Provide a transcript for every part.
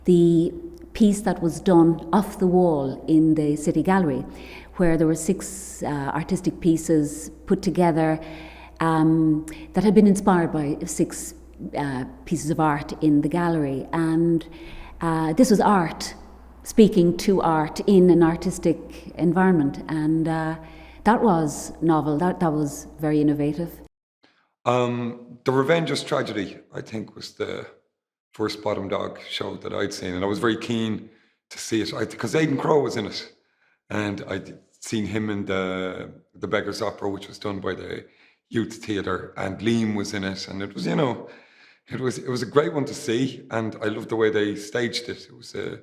The piece that was done off the wall in the City Gallery, where there were 6 artistic pieces put together that had been inspired by 6 pieces of art in the gallery. And this was art speaking to art in an artistic environment. And that was novel, that was very innovative. The Revenger's Tragedy, I think, was the first Bottom Dog show that I'd seen, and I was very keen to see it because Aidan Crowe was in it, and I'd seen him in the Beggar's Opera, which was done by the Youth Theatre, and Liam was in it, and it was, it was a great one to see, and I loved the way they staged it. It was a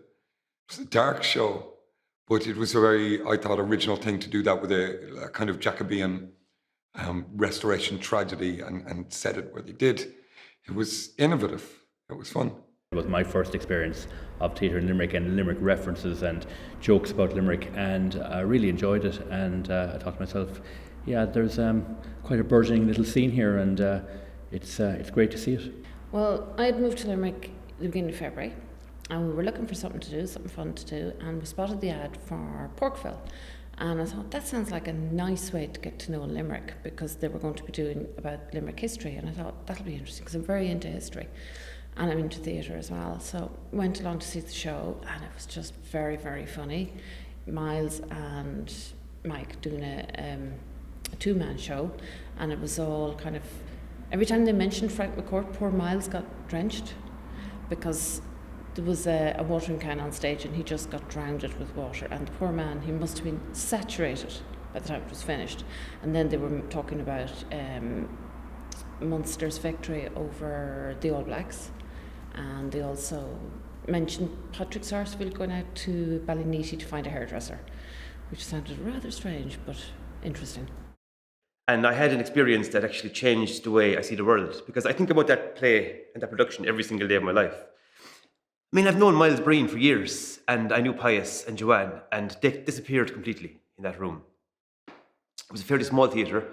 dark show, but it was a very, I thought, original thing to do that with a kind of Jacobean restoration tragedy and set it where they did. It was innovative. It was fun. It was my first experience of theatre in Limerick and Limerick references and jokes about Limerick, and I really enjoyed it. And I thought to myself, yeah, there's quite a burgeoning little scene here, and it's great to see it. Well, I had moved to Limerick at the beginning of February, and we were looking for something to do, something fun to do, and we spotted the ad for Porkville. And I thought, that sounds like a nice way to get to know Limerick, because they were going to be doing about Limerick history, and I thought, that'll be interesting, because I'm very into history. And I'm into theatre as well. So went along to see the show, and it was just very, very funny. Miles and Mike doing a 2-man show, and it was all kind of, every time they mentioned Frank McCourt, poor Miles got drenched, because there was a watering can on stage and he just got drowned with water, and the poor man, he must have been saturated by the time it was finished. And then they were talking about Munster's victory over the All Blacks. And they also mentioned Patrick Sarsfield going out to Ballyneety to find a hairdresser, which sounded rather strange, but interesting. And I had an experience that actually changed the way I see the world, because I think about that play and that production every single day of my life. I mean, I've known Miles Breen for years, and I knew Pius and Joan, and they disappeared completely in that room. It was a fairly small theatre.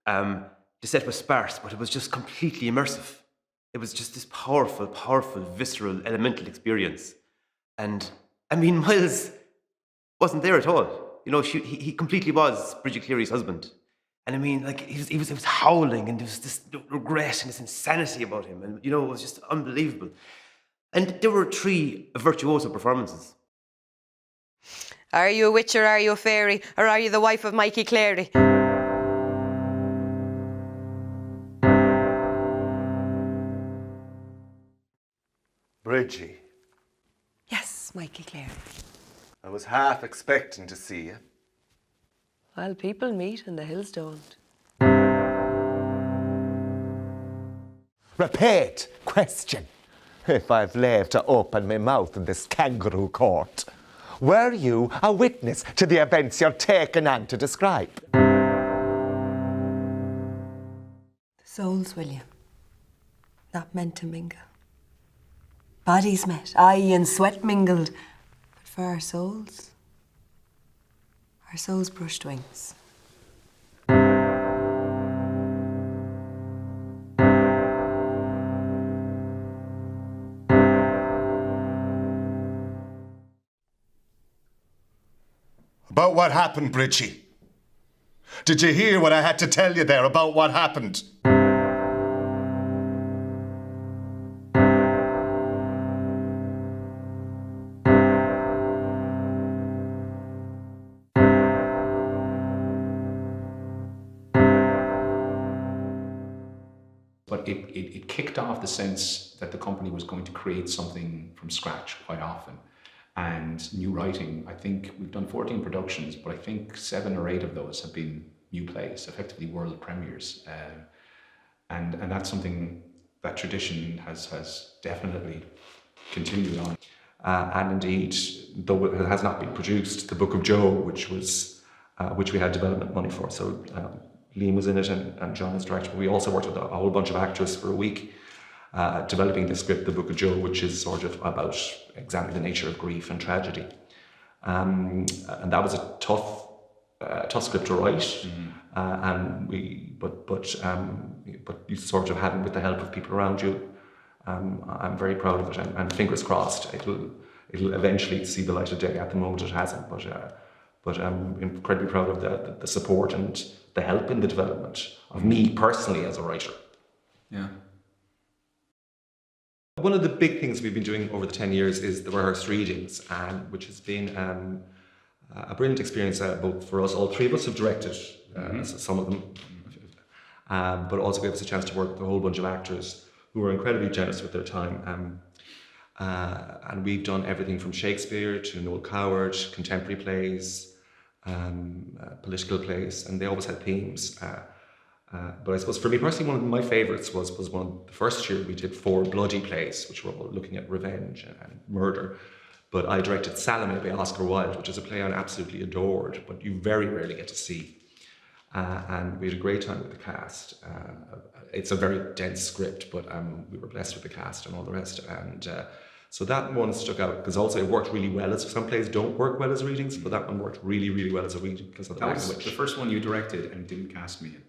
The set was sparse, but it was just completely immersive. It was just this powerful, powerful, visceral, elemental experience. And, I mean, Miles wasn't there at all. He completely was Bridget Cleary's husband. And I mean, like, he was howling, and there was this regret and this insanity about him. And, it was just unbelievable. And there were 3 virtuoso performances. Are you a witch, or are you a fairy, or are you the wife of Mikey Cleary? Bridgie. Yes, Mikey Cleary. I was half expecting to see you. Well, people meet and the hills don't. Repeat question. If I've left to open my mouth in this kangaroo court, were you a witness to the events you're taken on to describe? The souls, William. Not meant to mingle. Bodies met, aye, and sweat mingled. But for our souls brushed wings. About what happened, Bridgie? Did you hear what I had to tell you there about what happened? But it kicked off the sense that the company was going to create something from scratch quite often. And new writing, I think we've done 14 productions, but I think 7 or 8 of those have been new plays, effectively world premieres. And that's something, that tradition has definitely continued on. And indeed, though it has not been produced, the Book of Joe, which we had development money for. So Liam was in it and John is director. But we also worked with a whole bunch of actors for a week developing the script, the Book of Joe, which is sort of about examining the nature of grief and tragedy. And that was a tough script to write. Mm-hmm. But you sort of had, with the help of people around you, I'm very proud of it, and fingers crossed it'll eventually see the light of day. At the moment it hasn't, but I'm incredibly proud of the support and the help in the development of me personally as a writer. Yeah. One of the big things we've been doing over the 10 years is the rehearsed readings, which has been a brilliant experience both for us. All three of us have directed some of them, but also gave us a chance to work with a whole bunch of actors who were incredibly generous with their time. And we've done everything from Shakespeare to Noel Coward, contemporary plays, political plays, and they always had themes. But I suppose for me personally, one of my favourites was one of the first year we did 4 bloody plays, which were all looking at revenge and murder. But I directed Salome by Oscar Wilde, which is a play I absolutely adored, but you very rarely get to see. And we had a great time with the cast. It's a very dense script, but we were blessed with the cast and all the rest. And so that one stuck out because also it worked really well. As some plays don't work well as readings, but that one worked really, really well as a reading because of the language. That was the first one you directed and didn't cast me in.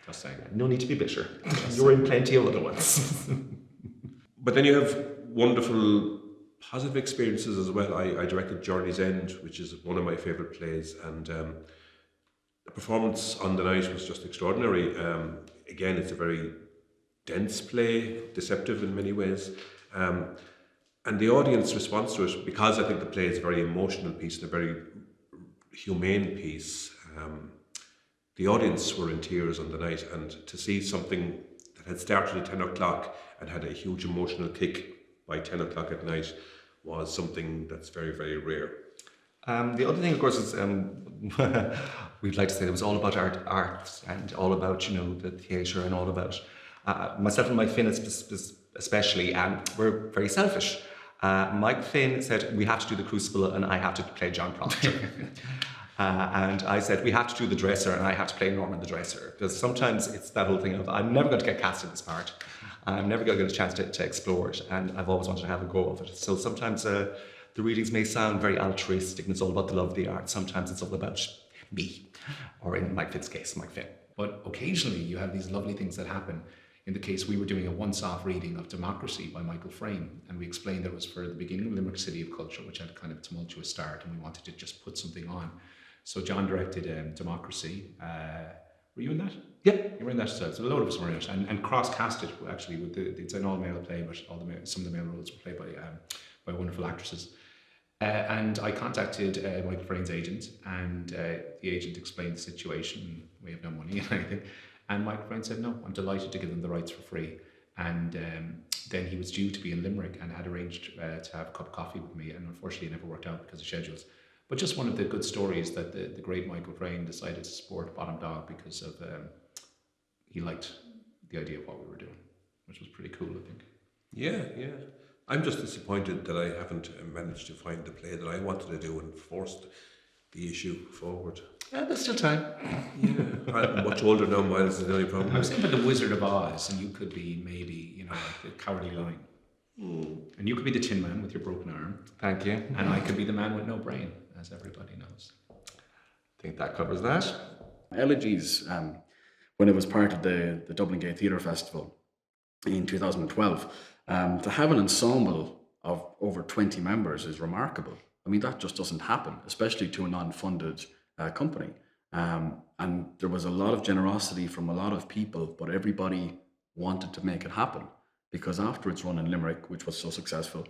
Just saying. No need to be bitter. You were in plenty of other ones. But then you have wonderful positive experiences as well. I directed Journey's End, which is one of my favourite plays, and the performance on the night was just extraordinary. Again, it's a very dense play, deceptive in many ways. And the audience response to it, because I think the play is a very emotional piece and a very humane piece, the audience were in tears on the night, and to see something that had started at 10 o'clock and had a huge emotional kick by 10 o'clock at night was something that's very, very rare. The other thing, of course, is we'd like to say it was all about art and all about, the theatre and all about myself and Mike Finn especially, we're very selfish. Mike Finn said, we have to do the Crucible and I have to play John Proctor. And I said, we have to do the Dresser and I have to play Norman the Dresser. Because sometimes it's that whole thing of, I'm never going to get cast in this part. I'm never going to get a chance to explore it. And I've always wanted to have a go of it. So sometimes the readings may sound very altruistic and it's all about the love of the art. Sometimes it's all about me, or in Mike Finn's case, Mike Finn. But occasionally you have these lovely things that happen. In the case, we were doing a once-off reading of Democracy by Michael Frayn, and we explained that it was for the beginning of Limerick City of Culture, which had a kind of tumultuous start, and we wanted to just put something on. So John directed Democracy. Were you in that? Yep. You were in that as well. So a load of us were in it, and cross-cast it actually with it's an all-male play, but some of the male roles were played by wonderful actresses. And I contacted Michael Frayn's agent, and the agent explained the situation. We have no money and anything. And Michael Frayn said, no, I'm delighted to give them the rights for free. And then he was due to be in Limerick and had arranged to have a cup of coffee with me. And unfortunately, it never worked out because of schedules. But just one of the good stories that the great Michael Frayn decided to support Bottom Dog because of he liked the idea of what we were doing, which was pretty cool, I think. Yeah. I'm just disappointed that I haven't managed to find the play that I wanted to do and forced the issue forward. Yeah, there's still time. Yeah, I'm much older now, Miles, is the only problem. I was thinking about the Wizard of Oz, and you could be maybe, like the Cowardly Lion. And you could be the Tin Man with your broken arm. Thank you. And I could be the man with no brain, as everybody knows. I think that covers that. Elegies, when it was part of the Dublin Gay Theatre Festival in 2012, to have an ensemble of over 20 members is remarkable. I mean, that just doesn't happen, especially to a non-funded company. And there was a lot of generosity from a lot of people, but everybody wanted to make it happen. Because after its run in Limerick, which was so successful,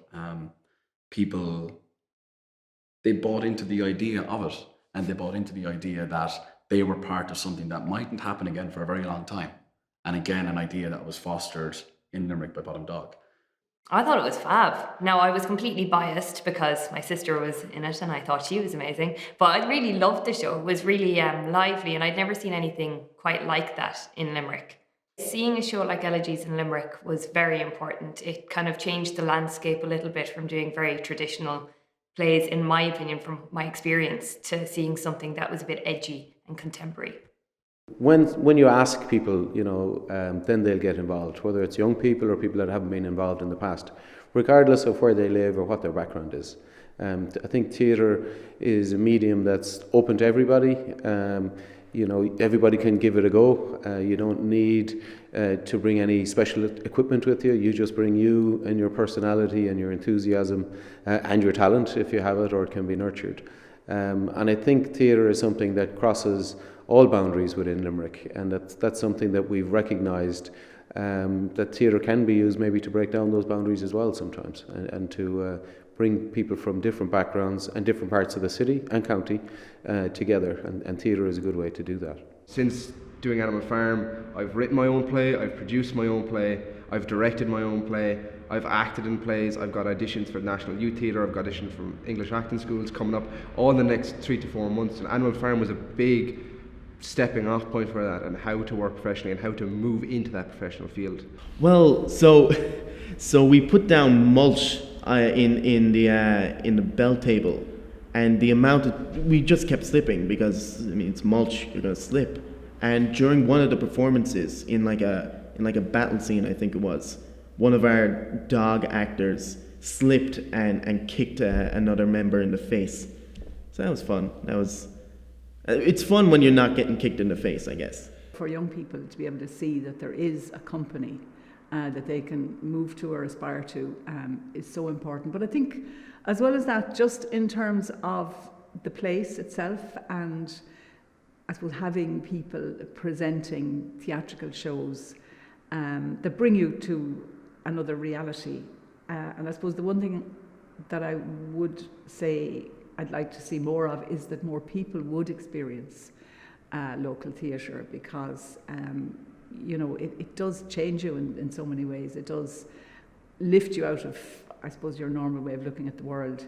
people, they bought into the idea of it, and they bought into the idea that they were part of something that mightn't happen again for a very long time. And again, an idea that was fostered in Limerick by Bottom Dog. I thought it was fab. Now, I was completely biased because my sister was in it and I thought she was amazing. But I really loved the show. It was really lively, and I'd never seen anything quite like that in Limerick. Seeing a show like Elegies in Limerick was very important. It kind of changed the landscape a little bit from doing very traditional plays, in my opinion, from my experience, to seeing something that was a bit edgy and contemporary. When you ask people, then they'll get involved, whether it's young people or people that haven't been involved in the past, regardless of where they live or what their background is. I think theatre is a medium that's open to everybody. Everybody can give it a go. You don't need to bring any special equipment with you. You just bring you and your personality and your enthusiasm and your talent, if you have it, or it can be nurtured. And I think theatre is something that crosses all boundaries within Limerick, and that's something that we've recognised, that theatre can be used maybe to break down those boundaries as well sometimes, and to bring people from different backgrounds and different parts of the city and county together, and theatre is a good way to do that. Since doing Animal Farm, I've written my own play, I've produced my own play, I've directed my own play, I've acted in plays, I've got auditions for the National Youth Theatre, I've got auditions from English acting schools coming up all in the next 3 to 4 months, and Animal Farm was a big stepping off point for that, and how to work professionally and how to move into that professional field. Well, so we put down mulch in the bell table, and the amount we just kept slipping because it's mulch, you're gonna slip. And during one of the performances in like a battle scene, I think it was, one of our dog actors slipped and kicked another member in the face. So that was fun. It's fun when you're not getting kicked in the face, I guess. For young people to be able to see that there is a company that they can move to or aspire to is so important. But I think as well as that, just in terms of the place itself, and I suppose having people presenting theatrical shows that bring you to another reality. And I suppose the one thing that I would say I'd like to see more of is that more people would experience local theatre, because it does change you in so many ways. It does lift you out of, I suppose, your normal way of looking at the world.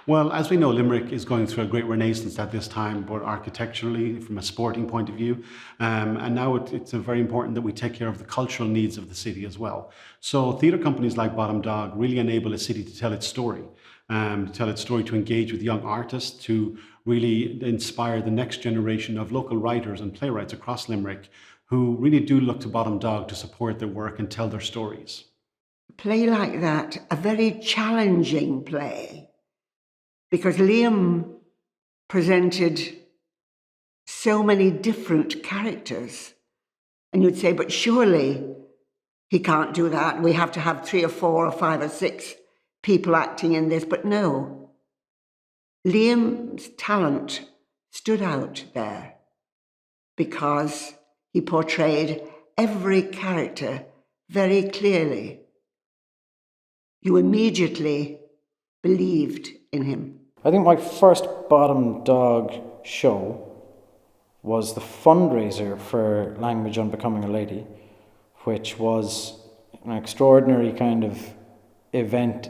Well, as we know, Limerick is going through a great renaissance at this time, both architecturally, from a sporting point of view, and now it's very important that we take care of the cultural needs of the city as well. So theatre companies like Bottom Dog really enable a city to tell its story, to engage with young artists, to really inspire the next generation of local writers and playwrights across Limerick who really do look to Bottom Dog to support their work and tell their stories. A play like that, a very challenging play, because Liam presented so many different characters. And you'd say, but surely he can't do that. We have to have 3 or 4 or 5 or 6 people acting in this. But no, Liam's talent stood out there because he portrayed every character very clearly. You immediately believed in him. I think my first Bottom Dog show was the fundraiser for Language on Becoming a Lady, which was an extraordinary kind of event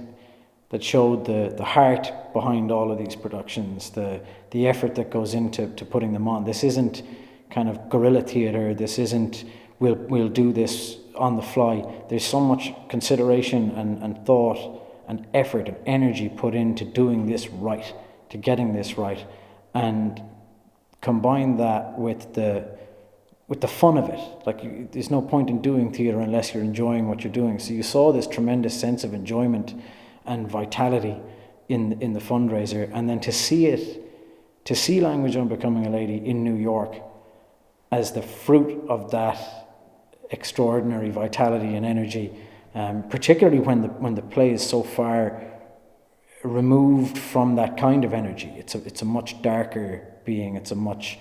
that showed the heart behind all of these productions, the effort that goes into putting them on. This isn't kind of guerrilla theatre. This isn't we'll do this on the fly. There's so much consideration and thought and effort and energy put into doing this right, to getting this right, and combine that with the fun of it. Like, there's no point in doing theatre unless you're enjoying what you're doing. So you saw this tremendous sense of enjoyment and vitality in the fundraiser, and then to see Language on Becoming a Lady in New York as the fruit of that extraordinary vitality and energy, particularly when the play is so far removed from that kind of energy. It's a much darker being. It's a much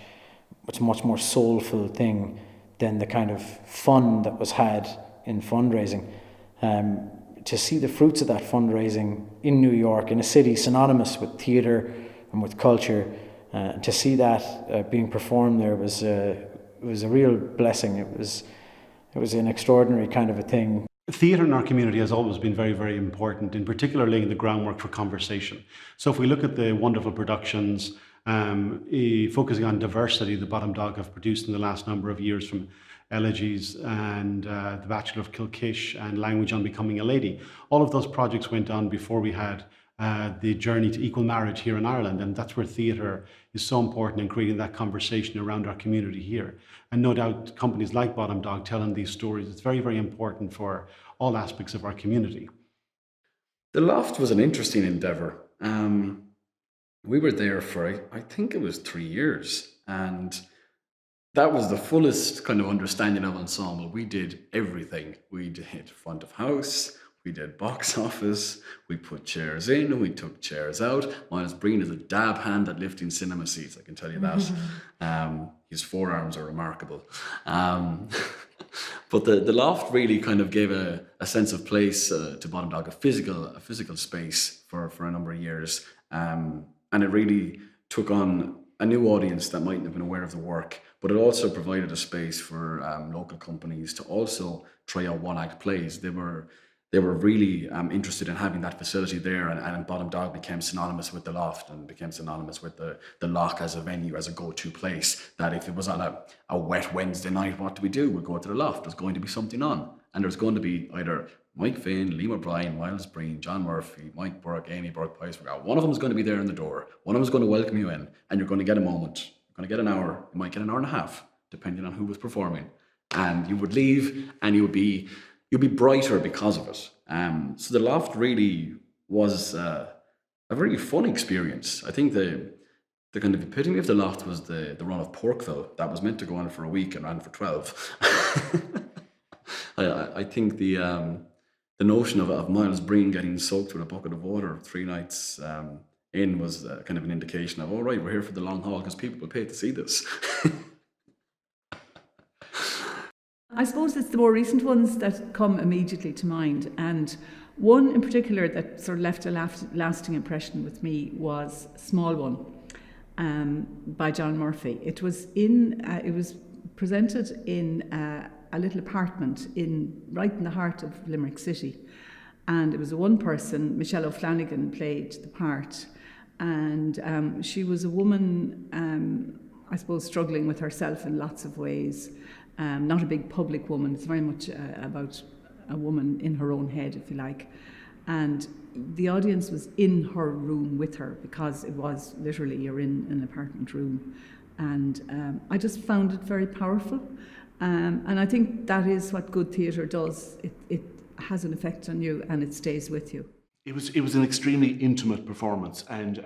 more soulful thing than the kind of fun that was had in fundraising. To see the fruits of that fundraising in New York, in a city synonymous with theatre and with culture, to see that being performed there was a real blessing. It was an extraordinary kind of a thing. Theatre in our community has always been very, very important, in particular laying the groundwork for conversation. So if we look at the wonderful productions focusing on diversity the Bottom Dog have produced in the last number of years, from Elegies and The Bachelor of Kilkish and Language on Becoming a Lady, all of those projects went on before we had the journey to equal marriage here in Ireland, and that's where theatre is so important in creating that conversation around our community here. And no doubt companies like Bottom Dog telling these stories, it's very, very important for all aspects of our community. The Loft was an interesting endeavour. We were there for, I think it was 3 years, and That was the fullest kind of understanding of ensemble. We did everything. We did front of house, we did box office, we put chairs in, we took chairs out. Miles Breen is a dab hand at lifting cinema seats, I can tell you that. His forearms are remarkable. But the loft really kind of gave a sense of place to Bottom Dog, a physical space for a number of years. And it really took on a new audience that mightn't have been aware of the work, but it also provided a space for local companies to also try out one-act plays. They were really interested in having that facility there, and Bottom Dog became synonymous with the loft and became synonymous with the Loch as a venue, as a go-to place, that if it was on a wet Wednesday night, what do we do? We'll go to the loft. There's going to be something on. And there's going to be either Mike Finn, Liam O'Brien, Miles Breen, John Murphy, Mike Burke, Amy Burke, Pius McGrath. One of them is going to be there in the door. One of them is going to welcome you in, and you're going to get a moment. You're going to get an hour. You might get an hour and a half, depending on who was performing. And you would leave, and you'll be brighter because of it. So the loft really was a very fun experience. I think the kind of epitome of the loft was the run of Porkville that was meant to go on for a week and ran for 12. I think the notion of Miles Breen getting soaked with a bucket of water 3 nights in was kind of an indication of, all right, we're here for the long haul because people will pay to see this. I suppose it's the more recent ones that come immediately to mind, and one in particular that sort of left a lasting impression with me was Small One by John Murphy. It was presented in a little apartment right in the heart of Limerick City, and it was a one person. Michelle O'Flanagan played the part, and she was a woman, I suppose, struggling with herself in lots of ways. Not a big public woman. It's very much about a woman in her own head, if you like. And the audience was in her room with her, because it was literally, you're in an apartment room. And I just found it very powerful. And I think that is what good theatre does. It has an effect on you and it stays with you. It was an extremely intimate performance, and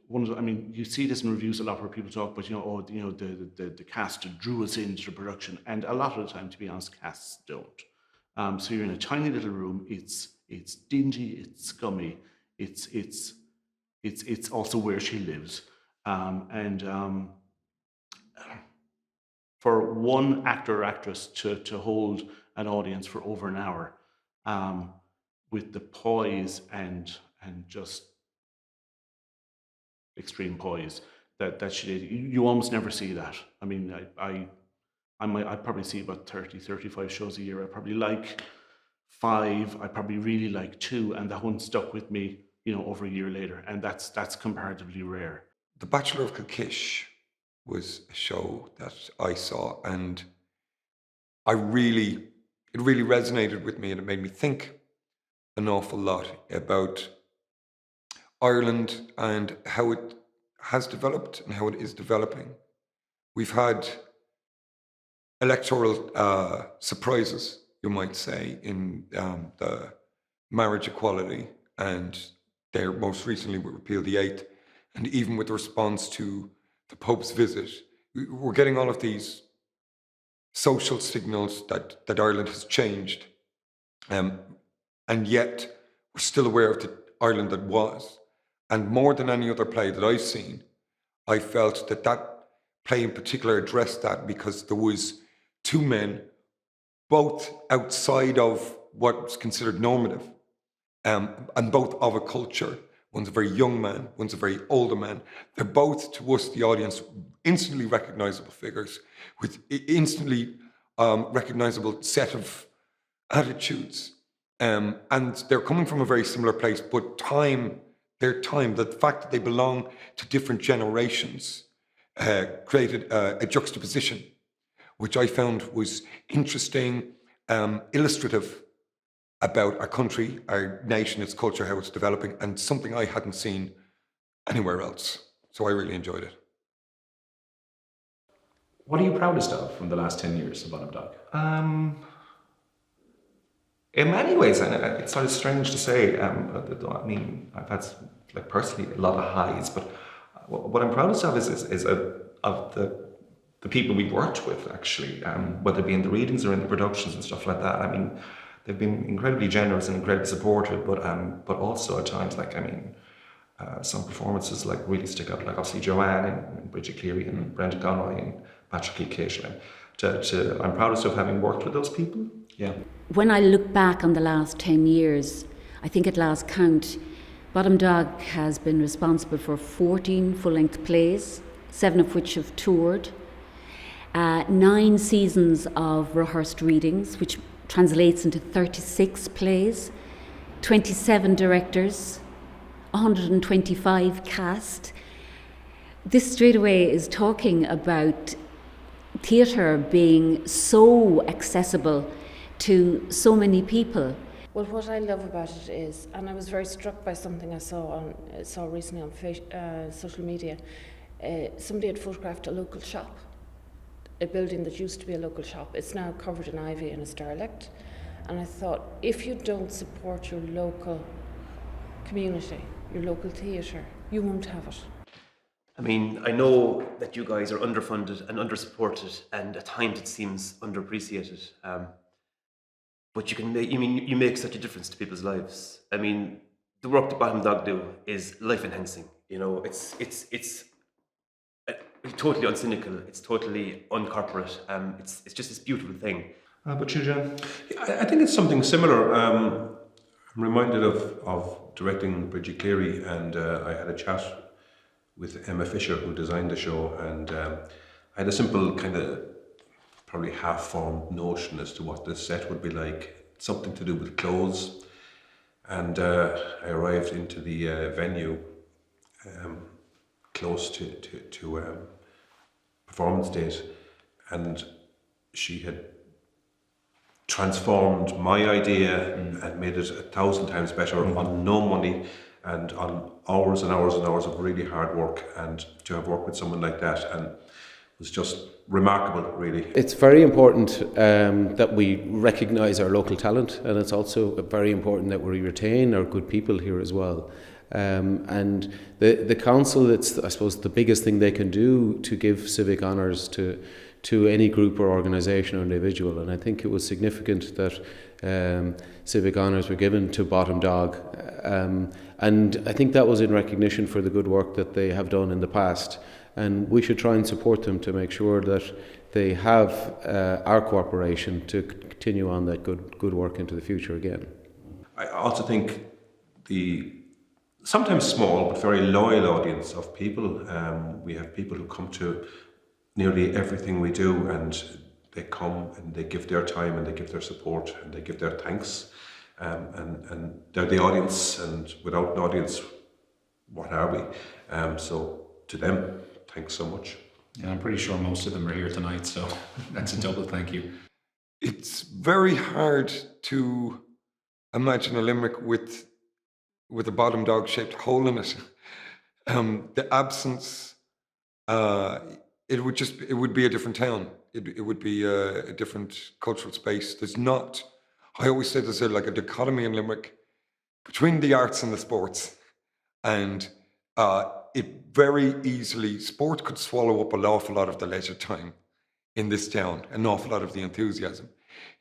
one of the, I mean, you see this in reviews a lot where people talk about the cast drew us into the production, and a lot of the time, to be honest, casts don't. So you're in a tiny little room. It's dingy. It's scummy. It's also where she lives, and for one actor or actress to hold an audience for over an hour. With the poise and just extreme poise that she did. You almost never see that. I mean, I probably see about 30, 35 shows a year. I probably like 5. I probably really like 2, and that one stuck with me, over a year later, and that's comparatively rare. The Bachelor of Kilkish was a show that I saw, and it really resonated with me, and it made me think an awful lot about Ireland and how it has developed and how it is developing. We've had electoral surprises, you might say, in the marriage equality, and there most recently we repealed the 8th, and even with the response to the Pope's visit, we're getting all of these social signals that Ireland has changed. And yet, we're still aware of the Ireland that was. And more than any other play that I've seen, I felt that play in particular addressed that, because there was 2 men, both outside of what's considered normative, and both of a culture. One's a very young man, one's a very older man. They're both, to us, the audience, instantly recognizable figures with instantly recognizable set of attitudes. And they're coming from a very similar place, but the fact that they belong to different generations created a juxtaposition, which I found was interesting, illustrative about our country, our nation, its culture, how it's developing, and something I hadn't seen anywhere else. So I really enjoyed it. What are you proudest of from the last 10 years of Bottom Dog? In many ways, and it's sort of strange to say, I mean, I've had, personally, a lot of highs, but what I'm proudest of is of the the people we worked with, actually, whether it be in the readings or in the productions and stuff like that. I mean, they've been incredibly generous and incredibly supportive, but also at times, like, I mean, some performances like really stick out, like obviously Joanne and Bridget Cleary and Brendan Conroy and Patrick Lee Cashman. I'm proudest of having worked with those people. Yeah. When I look back on the last 10 years, I think at last count, Bottom Dog has been responsible for 14 full-length plays, 7 of which have toured, 9 seasons of rehearsed readings, which translates into 36 plays, 27 directors, 125 cast. This straight away is talking about theatre being so accessible to so many people. Well, what I love about it is, and I was very struck by something I saw recently on social media. Somebody had photographed a local shop, a building that used to be a local shop. It's now covered in ivy and is derelict. And I thought, if you don't support your local community, your local theatre, you won't have it. I mean, I know that you guys are underfunded and undersupported, and at times it seems underappreciated. But you make such a difference to people's lives. I mean, the work that Bottom Dog do is life enhancing. You know, it's totally uncynical. It's totally uncorporate. It's just this beautiful thing. But you, Jen? I think it's something similar. I'm reminded of directing Bridget Cleary, and I had a chat with Emma Fisher, who designed the show, and I had a simple kind of probably half-formed notion as to what this set would be like, something to do with clothes. And I arrived into the venue close to performance date, and she had transformed my idea and made it 1,000 times better on no money and on hours and hours and hours of really hard work. And to have worked with someone like that and was just remarkable, really. It's very important that we recognise our local talent, and it's also very important that we retain our good people here as well. And the council, it's, I suppose, the biggest thing they can do to give civic honours to any group or organisation or individual. And I think it was significant that civic honours were given to Bottom Dog. And I think that was in recognition for the good work that they have done in the past. And we should try and support them to make sure that they have our cooperation to continue on that good work into the future again. I also think the sometimes small but very loyal audience of people. We have people who come to nearly everything we do, and they come and they give their time and they give their support and they give their thanks. And they're the audience, and without an audience, what are we? So to them, thanks so much. And I'm pretty sure most of them are here tonight, so that's a double thank you. It's very hard to imagine a Limerick with a Bottom Dog shaped hole in it. The absence, it would be a different town. It would be a different cultural space. There's not, I always say there's like a dichotomy in Limerick between the arts and the sports. And it very easily, sport could swallow up an awful lot of the leisure time in this town, an awful lot of the enthusiasm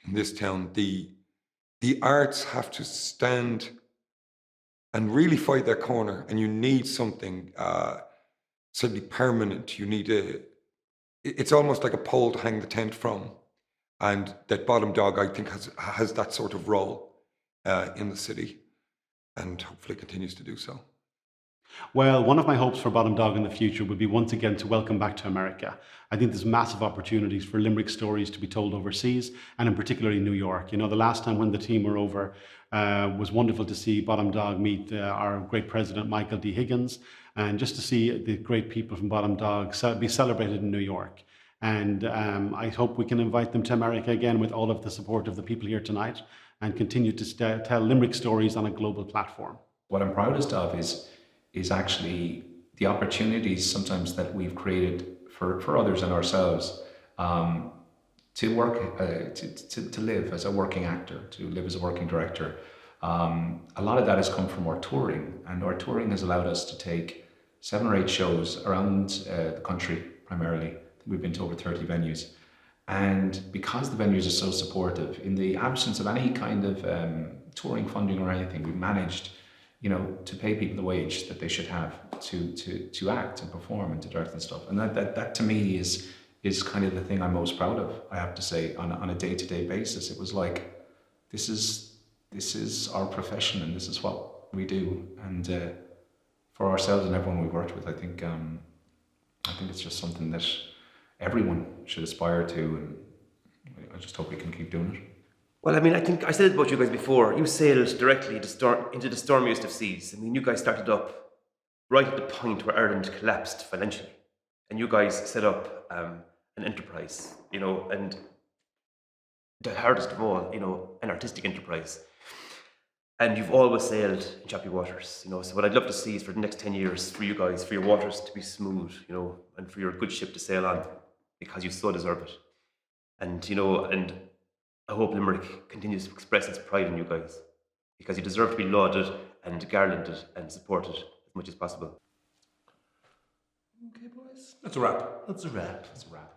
in this town. The arts have to stand and really fight their corner, and you need something certainly permanent. You need it's almost like a pole to hang the tent from, and that Bottom Dog, I think, has that sort of role in the city, and hopefully continues to do so. Well, one of my hopes for Bottom Dog in the future would be once again to welcome back to America. I think there's massive opportunities for Limerick stories to be told overseas, and in particularly New York. You know, the last time when the team were over was wonderful to see Bottom Dog meet our great president, Michael D. Higgins, and just to see the great people from Bottom Dog be celebrated in New York. And I hope we can invite them to America again with all of the support of the people here tonight, and continue to tell Limerick stories on a global platform. What I'm proudest of is actually the opportunities sometimes that we've created for others and ourselves to work, to live as a working actor, to live as a working director. A lot of that has come from our touring, and our touring has allowed us to take 7 or 8 shows around the country, primarily we've been to over 30 venues. And because the venues are so supportive, in the absence of any kind of touring funding or anything, we've managed, to pay people the wage that they should have to act and perform and to direct and stuff. And that to me is kind of the thing I'm most proud of, I have to say, on a day-to-day basis. It was like, this is our profession and this is what we do. And for ourselves and everyone we've worked with, I think it's just something that everyone should aspire to, and I just hope we can keep doing it. Well, I mean, I think I said it about you guys before. You sailed directly into the stormiest of seas. I mean, you guys started up right at the point where Ireland collapsed financially, and you guys set up an enterprise, and the hardest of all, an artistic enterprise. And you've always sailed in choppy waters, So what I'd love to see is for the next 10 years, for you guys, for your waters to be smooth, and for your good ship to sail on, because you so deserve it. And, and I hope Limerick continues to express its pride in you guys, because you deserve to be lauded and garlanded and supported as much as possible. Okay, boys. That's a wrap. That's a wrap. That's a wrap.